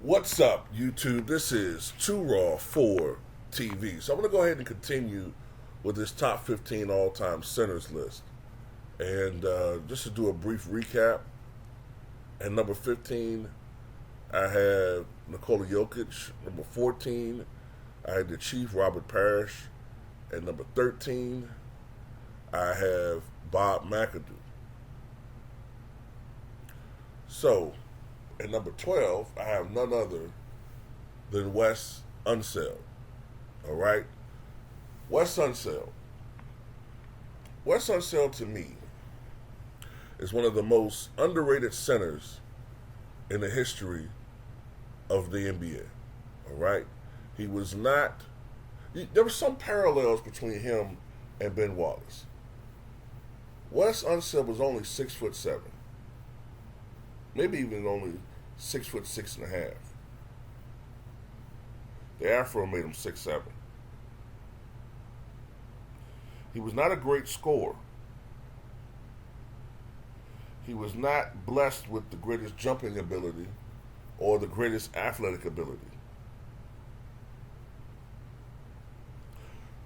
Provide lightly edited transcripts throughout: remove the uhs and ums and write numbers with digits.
What's up, YouTube? This is Too Raw for TV. So I'm going to go ahead and continue with this top 15 all-time centers list. And just to do a brief recap, at number 15, I have Nikola Jokic. Number 14, I had the Chief Robert Parrish. At number 13, I have Bob McAdoo. So, at number 12, I have none other than Wes Unseld. All right? Wes Unseld. Wes Unseld, to me, is one of the most underrated centers in the history of the NBA. All right? He was not... There were some parallels between him and Ben Wallace. Wes Unseld was only 6'7". Maybe even only 6'6.5". The Afro made him 6'7". He was not a great scorer. He was not blessed with the greatest jumping ability or the greatest athletic ability.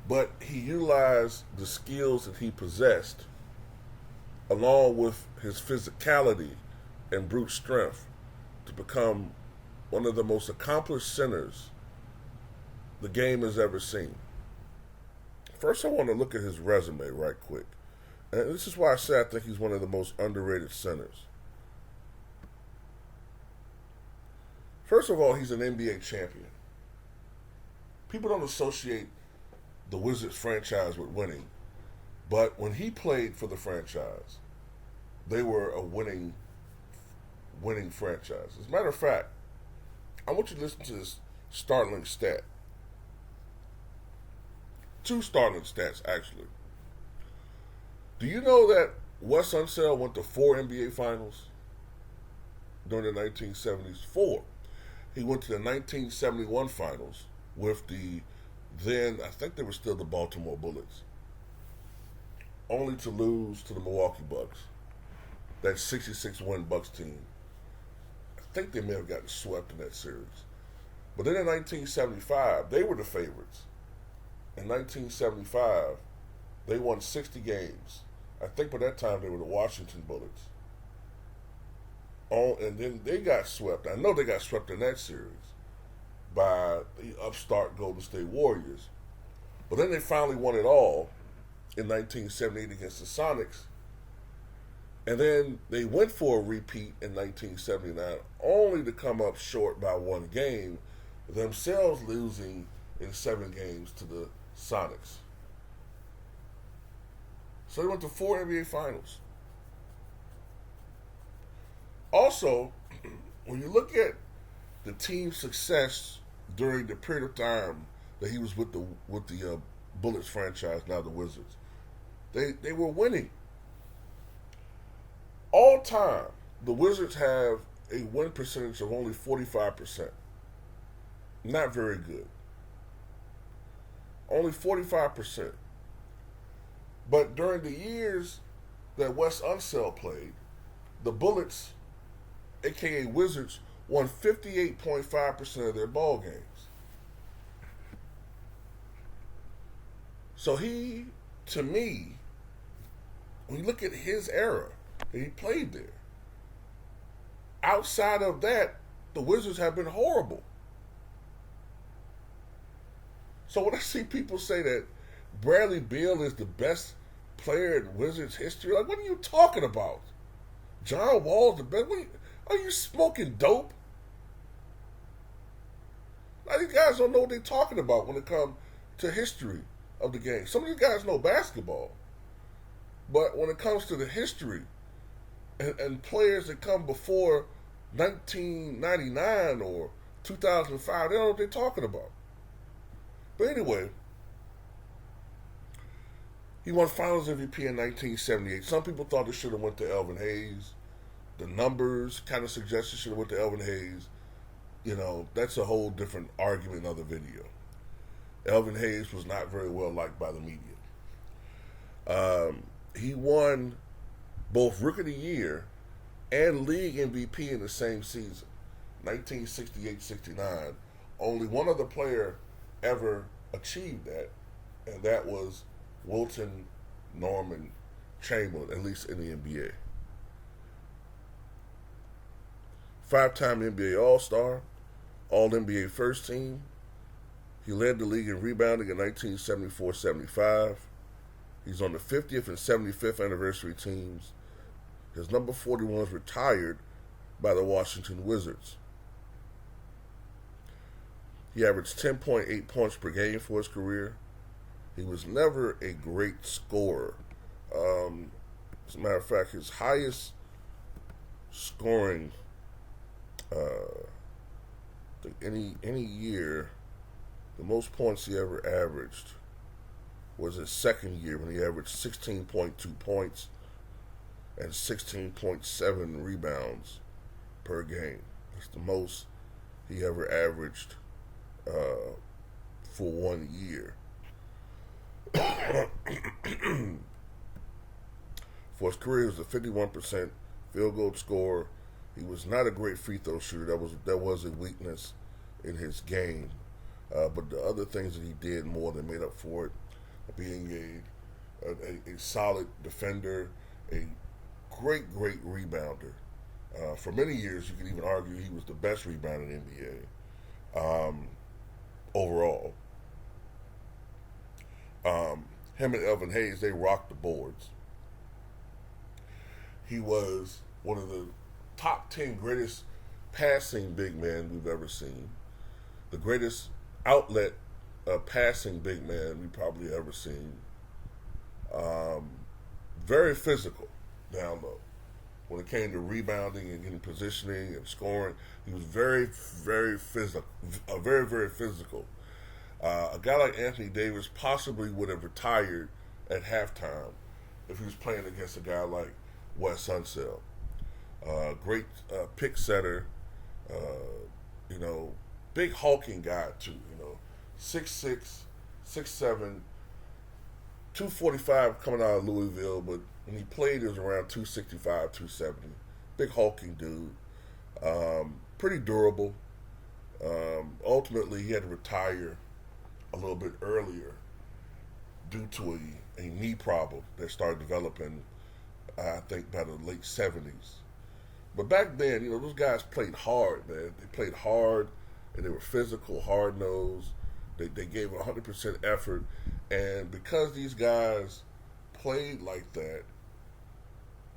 But he utilized the skills that he possessed along with his physicality and brute strength to become one of the most accomplished centers the game has ever seen. First, I want to look at his resume right quick. And this is why I say I think he's one of the most underrated centers. First of all, he's an NBA champion. People don't associate the Wizards franchise with winning, but when he played for the franchise, they were a winning franchise. As a matter of fact, I want you to listen to this startling stat. Two startling stats, actually. Do you know that Wes Unseld went to 4 NBA finals during the 1970s? 4. He went to the 1971 finals with then, I think they were still the Baltimore Bullets, only to lose to the Milwaukee Bucks. That 66-win Bucks team. I think they may have gotten swept in that series. But then in 1975, they were the favorites. In 1975, they won 60 games. I think by that time they were the Washington Bullets. And then they got swept. I know they got swept in that series by the upstart Golden State Warriors. But then they finally won it all in 1978 against the Sonics. And then they went for a repeat in 1979, only to come up short by 1 game, themselves losing in 7 games to the Sonics. So they went to 4 NBA finals. Also, when you look at the team's success during the period of time that he was with the Bullets franchise, now the Wizards, they were winning. All time, the Wizards have a win percentage of only 45%. Not very good. Only 45%. But during the years that Wes Unseld played, the Bullets, aka Wizards, won 58.5% of their ball games. So he, to me, when you look at his era that he played there, outside of that, the Wizards have been horrible. So when I see people say that Bradley Beal is the best player in Wizards history, like, what are you talking about? John Wall's the best? Are you smoking dope? Now, these guys don't know what they're talking about when it comes to history of the game. Some of these guys know basketball, but when it comes to the history and players that come before 1999 or 2005, they don't know what they're talking about. But anyway, he won Finals MVP in 1978. Some people thought it should have went to Elvin Hayes. The numbers kind of suggest it should have went to Elvin Hayes. You know, that's a whole different argument, another video. Elvin Hayes was not very well liked by the media. He won both Rookie of the Year and League MVP in the same season. 1968-69, only one other player ever achieved that, and that was Wilton Norman Chamberlain, at least in the NBA. Five-time NBA All-Star, All-NBA First Team. He led the league in rebounding in 1974-75. He's on the 50th and 75th anniversary teams. His number 41 was retired by the Washington Wizards. He averaged 10.8 points per game for his career. He was never a great scorer. As a matter of fact, his highest scoring any year, the most points he ever averaged was his second year when he averaged 16.2 points and 16.7 rebounds per game. That's the most he ever averaged for 1 year. For his career, he was a 51% field goal scorer. He was not a great free throw shooter. That was a weakness in his game. But the other things that he did more than made up for it, being a solid defender, a great rebounder. For many years, you could even argue he was the best rebounder in the NBA overall. Him and Elvin Hayes, they rocked the boards. He was one of the top 10 greatest passing big men we've ever seen. The greatest outlet passing big man we probably ever seen. Very physical down low. When it came to rebounding and getting positioning and scoring, he was very physical. Very physical. A guy like Anthony Davis possibly would have retired at halftime if he was playing against a guy like Wes Unseld. Great pick setter, big hulking guy too, 6'6", 6'7", 245 coming out of Louisville, but when he played it was around 265, 270. Big hulking dude. Pretty durable. Ultimately he had to retire a little bit earlier due to a knee problem that started developing, I think, by the late 70s. But back then, those guys played hard, man. They played hard, and they were physical, hard-nosed. They gave 100% effort. And because these guys played like that,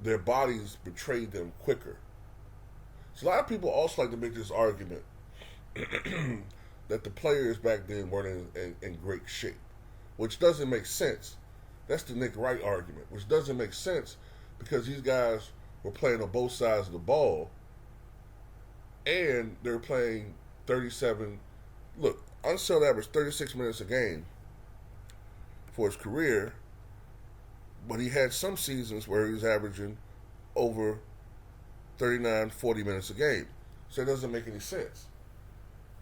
their bodies betrayed them quicker. So a lot of people also like to make this argument that the players back then weren't in great shape, which doesn't make sense. That's the Nick Wright argument, which doesn't make sense because these guys were playing on both sides of the ball, and they were playing 37. Look, Unseld averaged 36 minutes a game for his career, but he had some seasons where he was averaging over 39, 40 minutes a game. So it doesn't make any sense.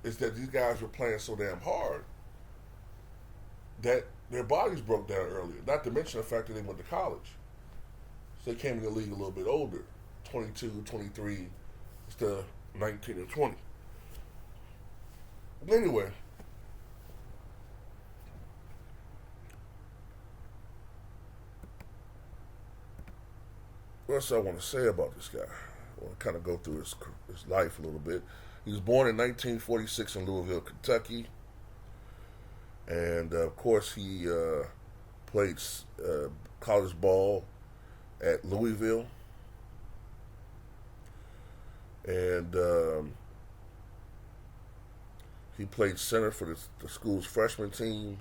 It's that these guys were playing so damn hard that their bodies broke down earlier, not to mention the fact that they went to college. So they came in the league a little bit older, 22, 23, instead of 19 or 20. But anyway, what else I want to say about this guy? I want to kind of go through his life a little bit. He was born in 1946 in Louisville, Kentucky. And, of course, he played college ball at Louisville. And he played center for the school's freshman team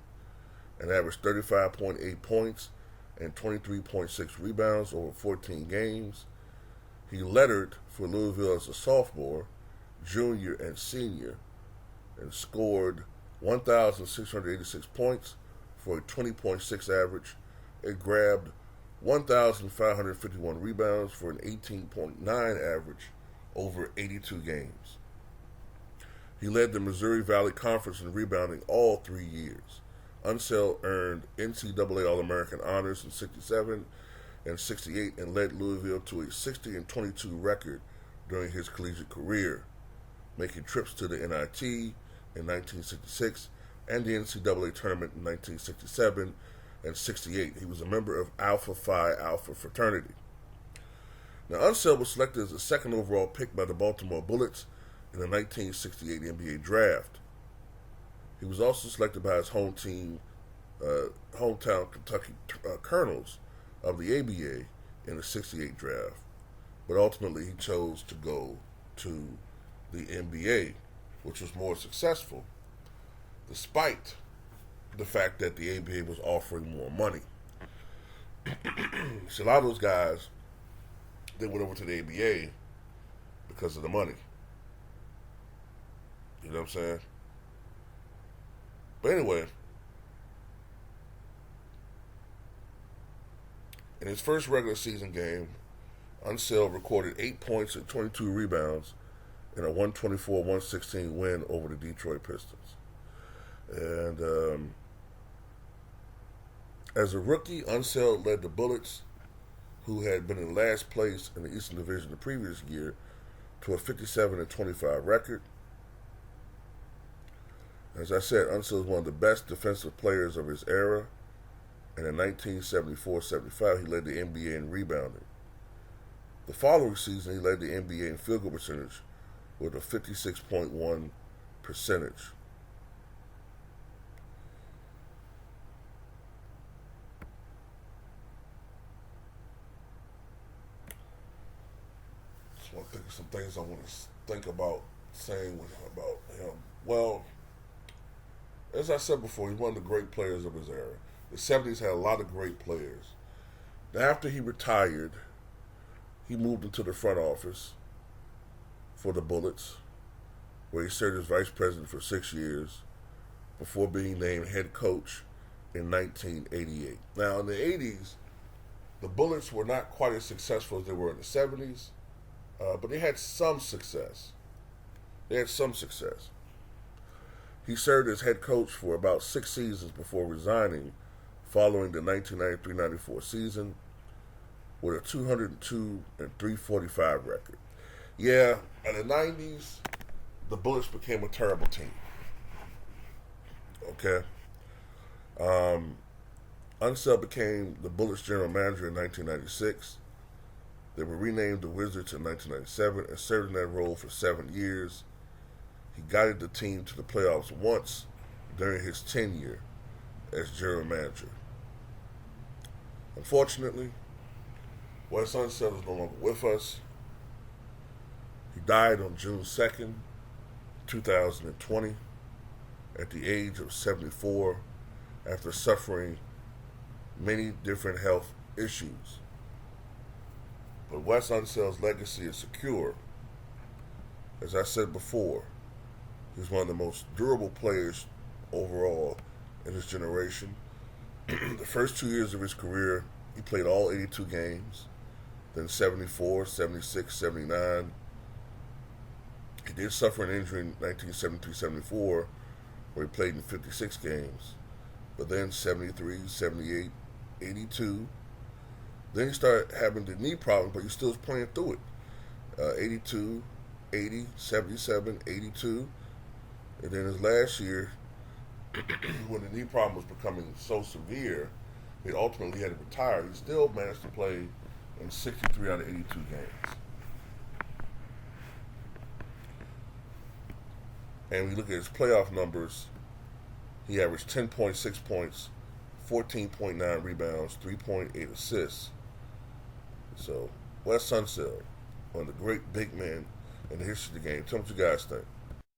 and averaged 35.8 points and 23.6 rebounds over 14 games. He lettered for Louisville as a sophomore, junior, and senior, and scored 1,686 points for a 20.6 average and grabbed 1,551 rebounds for an 18.9 average over 82 games. He led the Missouri Valley Conference in rebounding all 3 years. Unseld earned NCAA All-American honors in 67 and 68 and led Louisville to a 60-22 record during his collegiate career. making trips to the NIT in 1966 and the NCAA tournament in 1967 and 68. He was a member of Alpha Phi Alpha fraternity. Now, Unseld was selected as the second overall pick by the Baltimore Bullets in the 1968 NBA draft. He was also selected by his home team, hometown Kentucky Colonels of the ABA in the 68 draft. But ultimately, he chose to go to the NBA, which was more successful, despite the fact that the ABA was offering more money. So a lot of those guys, they went over to the ABA because of the money. You know what I'm saying? But anyway, in his first regular season game, Unseld recorded 8 points and 22 rebounds in a 124-116 win over the Detroit Pistons. And as a rookie, Unseld led the Bullets, who had been in last place in the Eastern Division the previous year, to a 57-25 record. As I said, Unseld was one of the best defensive players of his era, and in 1974-75, he led the NBA in rebounding. The following season, he led the NBA in field goal percentage with a 56.1 percentage. Just want to think of some things I want to think about saying about him. Well, as I said before, he's one of the great players of his era. The 70s had a lot of great players. After he retired, he moved into the front office for the Bullets, where he served as vice president for 6 years before being named head coach in 1988. Now, in the 80s, the Bullets were not quite as successful as they were in the 70s, but they had some success. He served as head coach for about 6 seasons before resigning following the 1993-94 season with a 202 and 345 record. Yeah, in the 90s, the Bullets became a terrible team. Okay? Unseld became the Bullets general manager in 1996. They were renamed the Wizards in 1997 and served in that role for 7 years. He guided the team to the playoffs once during his tenure as general manager. Unfortunately, Wes Unseld is no longer with us. He died on June 2nd, 2020, at the age of 74 after suffering many different health issues. But Wes Unseld's legacy is secure. As I said before, he's one of the most durable players overall in his generation. The first 2 years of his career, he played all 82 games. Then 74, 76, 79. He did suffer an injury in 1973-74, where he played in 56 games. But then 73, 78, 82. Then he started having the knee problem, but he still was playing through it. 82, 80, 77, 82. And then his last year, when the knee problem was becoming so severe, he ultimately had to retire. He still managed to play in 63 out of 82 games. And we look at his playoff numbers, he averaged 10.6 points, 14.9 rebounds, 3.8 assists. So, Wes Unseld, one of the great big men in the history of the game. Tell me what you guys think.